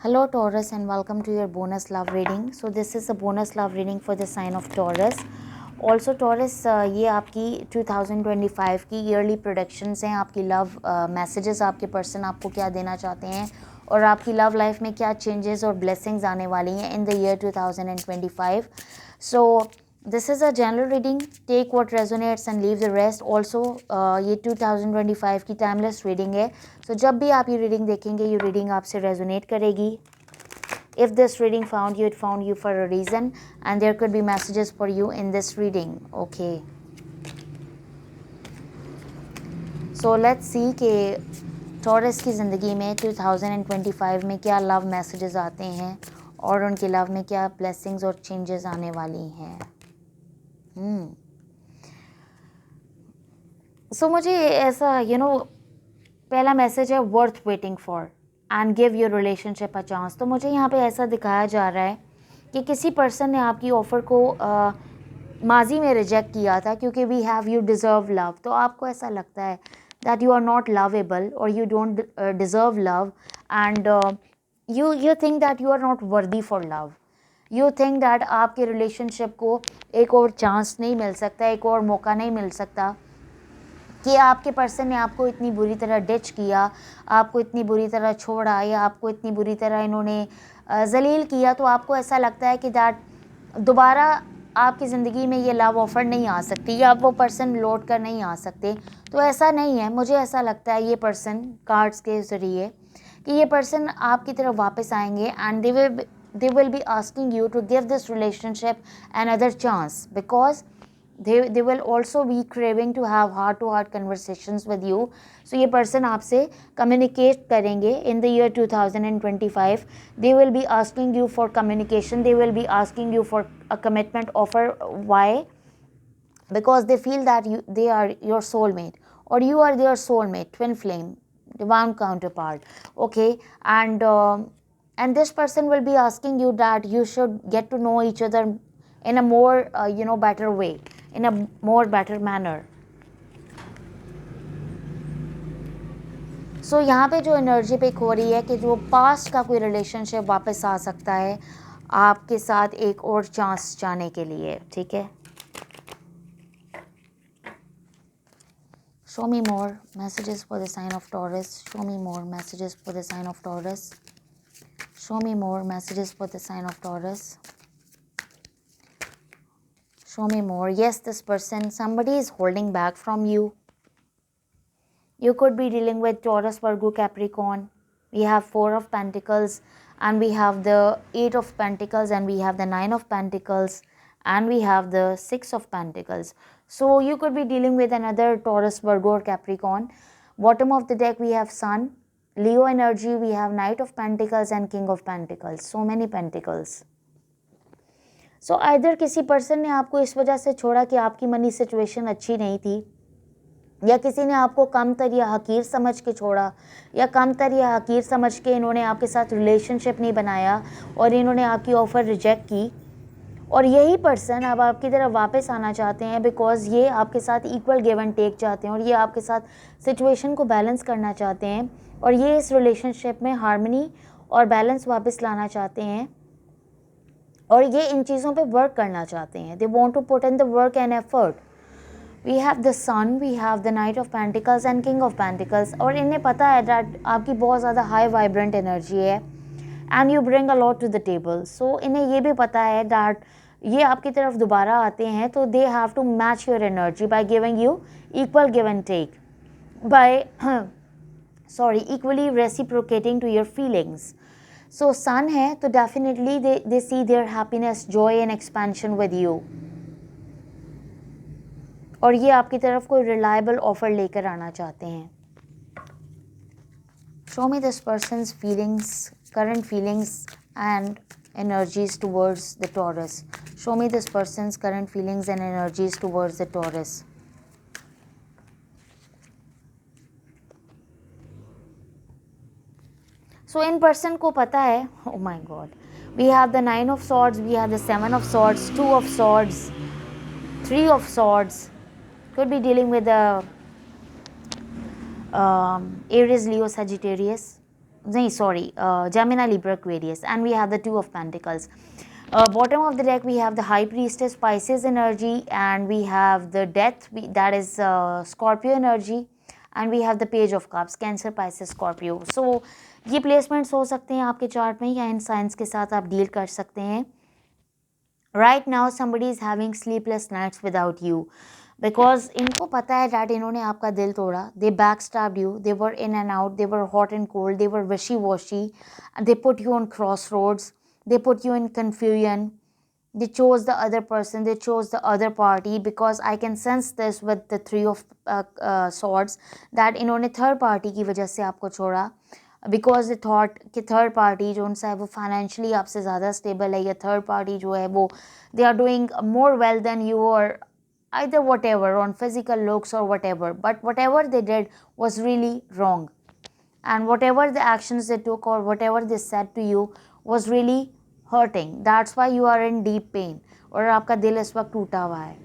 Hello Taurus and welcome to your bonus love reading. So this is a bonus love reading for the sign of Taurus. Also Taurus ये आपकी 2025 की yearly productions हैं, आपकी love messages आपके person आपको क्या देना चाहते हैं और आपकी लव लाइफ में क्या चेंजेस और ब्लेसिंग्स आने वाली हैं in the year 2025. So this is a general reading, take what resonates and leave the rest. Also ये 2025 की टाइमलेस रीडिंग है. सो जब भी आप ये रीडिंग देखेंगे ये रीडिंग आपसे रेजोनेट करेगी. If this reading found you, it found you for a reason and there could be messages for you in this reading. Okay. So let's see कि टॉरस की ज़िंदगी में 2025 में क्या लव मैसेजेस आते हैं और उनकी लव में क्या ब्लेसिंग्स और चेंजेस आने वाली हैं. सो मुझे ऐसा पहला मैसेज है worth waiting for and give your relationship a chance. तो मुझे यहाँ पे ऐसा दिखाया जा रहा है कि किसी पर्सन ने आपकी ऑफ़र को माजी में रिजेक्ट किया था क्योंकि we have you deserve love. तो आपको ऐसा लगता है that you are not lovable और you don't deserve love and you think that you are not worthy for love. You think that आपके रिलेशनशिप को एक और चांस नहीं मिल सकता, एक और मौका नहीं मिल सकता कि आपके पर्सन ने आपको इतनी बुरी तरह डिच किया, आपको इतनी बुरी तरह छोड़ा या आपको इतनी बुरी तरह इन्होंने जलील किया. तो आपको ऐसा लगता है कि दैट दोबारा आपकी ज़िंदगी में ये लव ऑफ़र नहीं आ सकती या वो पर्सन लौट कर नहीं आ सकते. तो ऐसा नहीं है. मुझे ऐसा लगता है ये पर्सन कार्ड्स के ज़रिए कि ये पर्सन आपकी तरफ वापस आएंगे and they will be asking you to give this relationship another chance because they will also be craving to have heart to heart conversations with you. So ये person आपसे communicate करेंगे in the year 2025. They will be asking you for communication, they will be asking you for a commitment offer. Why? Because they feel that they are your soulmate or you are their soulmate, twin flame, divine counterpart. Okay, and this person will be asking you that you should get to know each other in a more better way, in a more better manner. So यहाँ पे जो energy pick हो रही है कि जो past का कोई रिलेशनशिप वापस आ सकता है आपके साथ एक और चांस जाने के लिए. ठीक है, show me more messages for the sign of Taurus. Show me more messages for the sign of Taurus. Show me more messages for the sign of Taurus. Show me more. Yes, this person, somebody is holding back from you. You could be dealing with Taurus, Virgo, Capricorn. We have 4 of Pentacles and we have the 8 of Pentacles and we have the 9 of Pentacles and we have the 6 of Pentacles. So you could be dealing with another Taurus, Virgo or Capricorn. Bottom of the deck we have Sun. Leo energy, we have Knight of Pentacles and King of Pentacles. So many Pentacles. So either किसी person ने आपको इस वजह से छोड़ा कि आपकी money situation अच्छी नहीं थी या किसी ने आपको कमतर या हकीर समझ के छोड़ा या कमतर या हकीर समझ के इन्होंने आपके साथ रिलेशनशिप नहीं बनाया और इन्होंने आपकी ऑफ़र रिजेक्ट की. और यही पर्सन अब आपकी तरफ वापस आना चाहते हैं बिकॉज ये आपके साथ इक्वल गिव एंड टेक चाहते हैं और ये आपके साथ सिचुएशन को बैलेंस करना चाहते हैं और ये इस रिलेशनशिप में हार्मनी और बैलेंस वापस लाना चाहते हैं और ये इन चीज़ों पे वर्क करना चाहते हैं. They want to put in the work and effort. We have the sun, we have the knight of pentacles and king of pentacles. और इन्हें पता है दैट आपकी बहुत ज़्यादा हाई वाइब्रेंट एनर्जी है and you bring a lot to the table. So इन्हें ये भी पता है दैट ये आपकी तरफ दोबारा आते हैं तो they have to match your energy by giving you equal give and take, by equally reciprocating to your feelings. So sun है तो definitely they see their happiness, joy and expansion with you. और ये आपकी तरफ कोई reliable offer लेकर आना चाहते हैं. Show me this person's feelings, current feelings and energies towards the Taurus. Show me this person's current feelings and energies towards the Taurus. So in person को पता है, oh my God, we have the 9 of swords, we have the 7 of swords, 2 of swords, 3 of swords. Could be dealing with the Aries, Leo, Sagittarius. नहीं sorry, Gemini, Libra, Aquarius, and we have the Two of Pentacles. Bottom of the deck we have the High Priestess, Pisces energy, and we have the Death, that is Scorpio energy, and we have the Page of Cups, Cancer, Pisces, Scorpio. So ये placements हो सकते हैं आपके chart में, या in science के साथ आप डील कर सकते हैं. Right now somebody is having sleepless nights without you, because इनको पता है डैट इन्होंने आपका दिल तोड़ा. They backstabbed you, they were in and out, they were hot and cold, they were wishy washy, they put you on crossroads, they put you in confusion, they chose the other person, they chose the other party, because I can sense this with the Three of Swords that इन्होंने third party की वजह से आपको छोड़ा, because they thought कि third party जो उनसा है वो फाइनेंशियली आपसे ज़्यादा स्टेबल है, या थर्ड पार्टी जो है वो they are doing more well than you, और either whatever on physical looks or whatever, but whatever they did was really wrong, and whatever the actions they took or whatever they said to you was really hurting. That's why you are in deep pain, और आपका दिल इस वक्त टूटा हुआ है.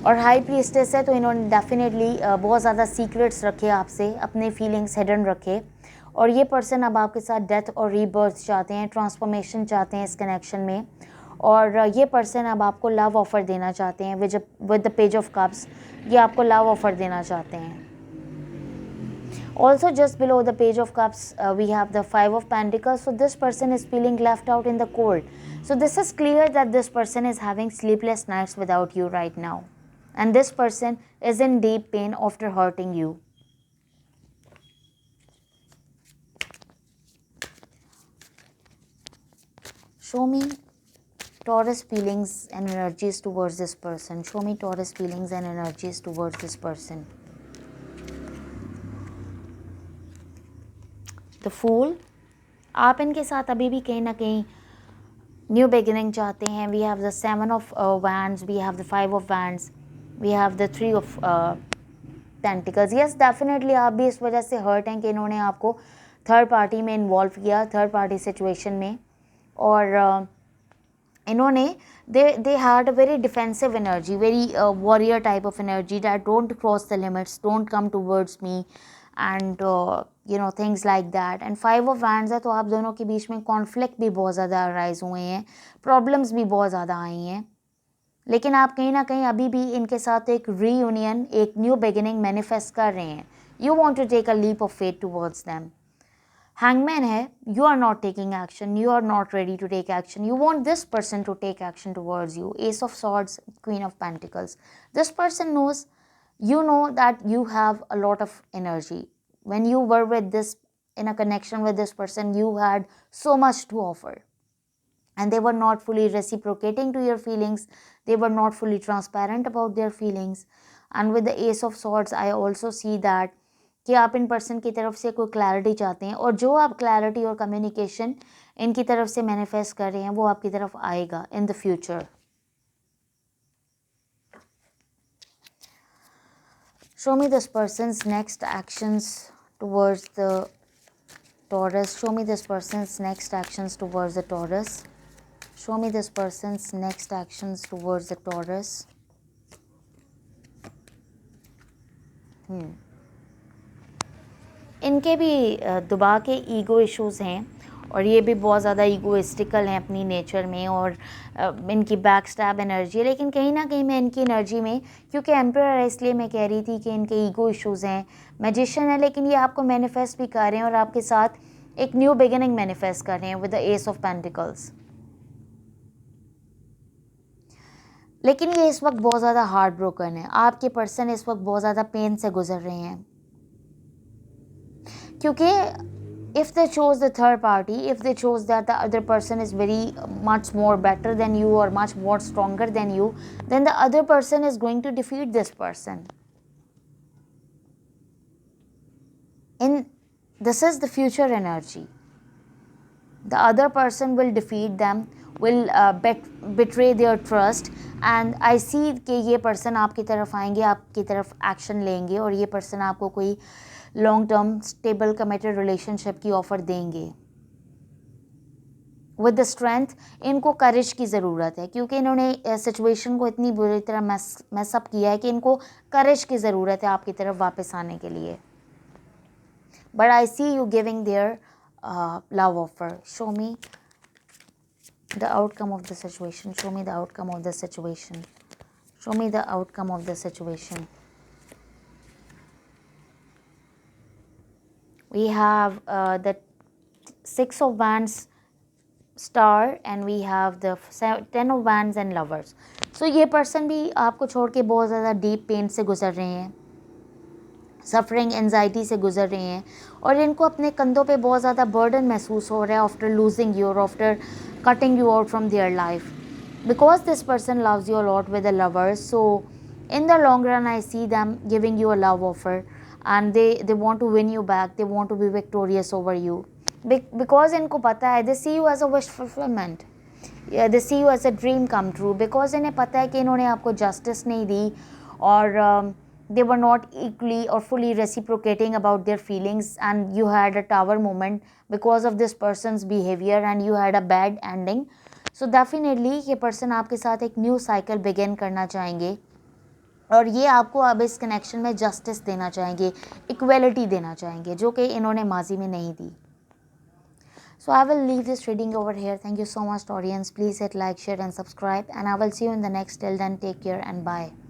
और high priestess है तो इन्होंने डेफिनेटली बहुत ज़्यादा सीक्रेट्स रखे आपसे, अपने फीलिंग्स हिडन रखे, और ये पर्सन अब आपके साथ डेथ और रीबर्थ चाहते हैं, ट्रांसफॉर्मेशन चाहते हैं इस कनेक्शन में, और ये पर्सन अब आपको लव ऑफ़र देना चाहते हैं with the page of cups. ये आपको लव ऑफ़र देना चाहते हैं. Also just below the Page of Cups we have the Five of Pentacles. So this person is feeling left out in the cold. So this is clear that this person is having sleepless nights without you right now, and this person is in deep pain after hurting you. Show me Taurus feelings and energies towards this person. Show me Taurus feelings and energies towards this person. The fool, आप इनके साथ अभी भी कहीं ना कहीं new beginning चाहते हैं. We have the seven of wands, we have the five of wands, we have the three of pentacles. Yes definitely आप भी इस वजह से हर्ट हैं कि इन्होंने आपको थर्ड पार्टी में इन्वॉल्व किया, थर्ड पार्टी सिचुएशन में, और इन्होंने they had a very defensive energy, very warrior type of energy that don't cross the limits, don't come towards me, and things like that. And Five of Wands है तो आप दोनों के बीच में conflict भी बहुत ज़्यादा अराइज हुए हैं, प्रॉब्लम्स भी बहुत ज़्यादा आई हैं, लेकिन आप कहीं ना कहीं अभी भी इनके साथ एक रीयूनियन, एक न्यू बिगिनिंग मैनिफेस्ट कर रहे हैं. You want to take a leap of faith towards them. Hangman है, you are not taking action, you are not ready to take action, you want this person to take action towards you. Ace of Swords, Queen of Pentacles. This person knows, you know that you have a lot of energy. When you were with this, in a connection with this person, you had so much to offer, and they were not fully reciprocating to your feelings, they were not fully transparent about their feelings. And with the Ace of Swords, I also see that कि आप in person की तरफ से कोई clarity चाहते हैं, और जो आप क्लैरिटी और कम्युनिकेशन इनकी तरफ से मैनिफेस्ट कर रहे हैं वो आपकी तरफ आएगा in the future. Show me this persons next actions towards the Taurus. Show me this person's next actions towards the Taurus. Show me this person's next actions towards the Taurus. इनके भी दुबा के ईगो इश्यूज़ हैं, और ये भी बहुत ज़्यादा ईगोइस्टिकल हैं अपनी नेचर में, और इनकी बैक स्टैब एनर्जी है. लेकिन कहीं ना कहीं मैं इनकी एनर्जी में, क्योंकि एम्परर है इसलिए मैं कह रही थी कि इनके ईगो इश्यूज़ हैं. मैजिशियन है, लेकिन ये आपको मैनिफेस्ट भी कर रहे हैं और आपके साथ एक न्यू बिगिनिंग मैनिफेस्ट कर रहे हैं with the S of pentacles. लेकिन ये इस वक्त बहुत ज़्यादा हार्ट ब्रोकन है. आपके पर्सन इस वक्त बहुत ज़्यादा पेन से गुजर रहे हैं, क्योंकि if they chose the third party, if they chose that the other person is very much more better than you or much more stronger than you, then the other person is going to defeat this person. This is the future energy. The other person will defeat them, will betray their trust, and I see कि ये person आपकी तरफ आएंगे, आपकी तरफ action लेंगे, और ये person आपको कोई long term stable committed relationship की ऑफ़र देंगे विद द स्ट्रेंथ. इनको करेज की ज़रूरत है, क्योंकि इन्होंने सिचुएशन को इतनी बुरी तरह मैसअप किया है कि इनको करेज की ज़रूरत है आपकी तरफ वापस आने के लिए. but I see you giving their love offer. Show me the outcome of the situation. Show me the outcome of the situation. Show me the outcome of the situation. We have the Six of Wands star and we have the 10 of wands and lovers. So ये person भी आपको छोड़ के बहुत ज़्यादा deep pen से गुजर रहे हैं, सफरिंग एनजाइटी से गुजर रहे हैं, और इनको अपने कंधों पे बहुत ज़्यादा बर्डन महसूस हो रहा है आफ्टर लूजिंग यू और after cutting you out from their life, because this person loves you a lot with the lovers. So in the long run I see them giving you a love offer, and they want to win you back, they want to be victorious over you, because इनको पता है, they see you as a wish fulfillment, they see you as a dream come true, because इन्हें पता है कि इन्होंने आपको justice नहीं दी, और they were not equally or fully reciprocating about their feelings, and you had a tower moment because of this person's behavior and you had a bad ending. So definitely ये person आपके साथ एक new cycle begin करना चाहेंगे, और ये आपको अब इस कनेक्शन में जस्टिस देना चाहेंगे, इक्वलिटी देना चाहेंगे, जो कि इन्होंने माजी में नहीं दी. So I will leave this reading over here. Thank you so much, audience. Please hit like, share and subscribe, and I will see you in the next. Till then, take care and bye.